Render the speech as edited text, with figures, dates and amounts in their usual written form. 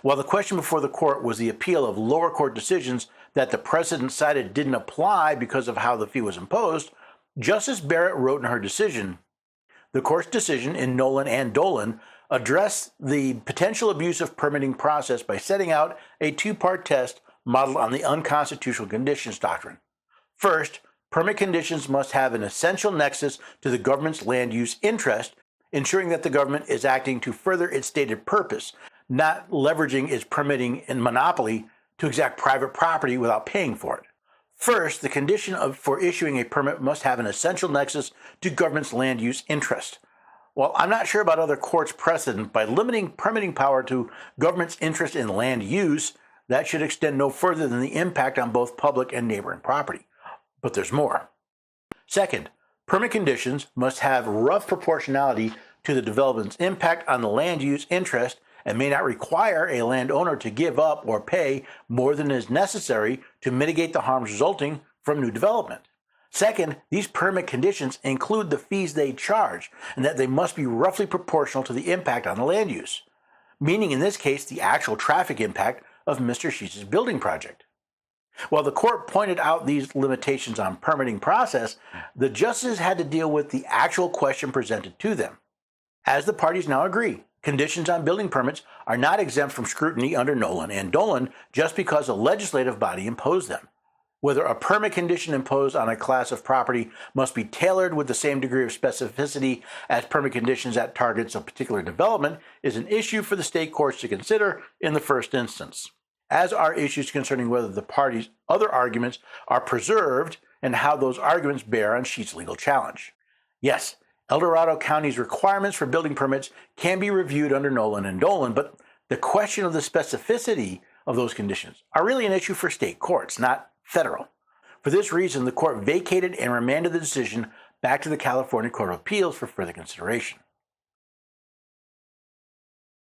While the question before the court was the appeal of lower court decisions that the precedent cited didn't apply because of how the fee was imposed, Justice Barrett wrote in her decision, the court's decision in Nolan and Dolan addressed the potential abuse of permitting process by setting out a two-part test modeled on the unconstitutional conditions doctrine. First, permit conditions must have an essential nexus to the government's land use interest, ensuring that the government is acting to further its stated purpose, not leveraging its permitting and monopoly to exact private property without paying for it. First, the condition for issuing a permit must have an essential nexus to government's land use interest. While I'm not sure about other courts' precedent, by limiting permitting power to government's interest in land use, that should extend no further than the impact on both public and neighboring property. But there's more. Second, permit conditions must have rough proportionality to the development's impact on the land use interest and may not require a landowner to give up or pay more than is necessary to mitigate the harms resulting from new development. Second, these permit conditions include the fees they charge, and that they must be roughly proportional to the impact on the land use, meaning in this case the actual traffic impact of Mr. Sheets' building project. While the court pointed out these limitations on permitting process, the justices had to deal with the actual question presented to them. As the parties now agree, conditions on building permits are not exempt from scrutiny under Nolan and Dolan just because a legislative body imposed them. Whether a permit condition imposed on a class of property must be tailored with the same degree of specificity as permit conditions that targets a particular development is an issue for the state courts to consider in the first instance, as are issues concerning whether the parties' other arguments are preserved and how those arguments bear on Sheets' legal challenge. Yes, El Dorado County's requirements for building permits can be reviewed under Nolan and Dolan, but the question of the specificity of those conditions are really an issue for state courts, not federal. For this reason, the court vacated and remanded the decision back to the California Court of Appeals for further consideration.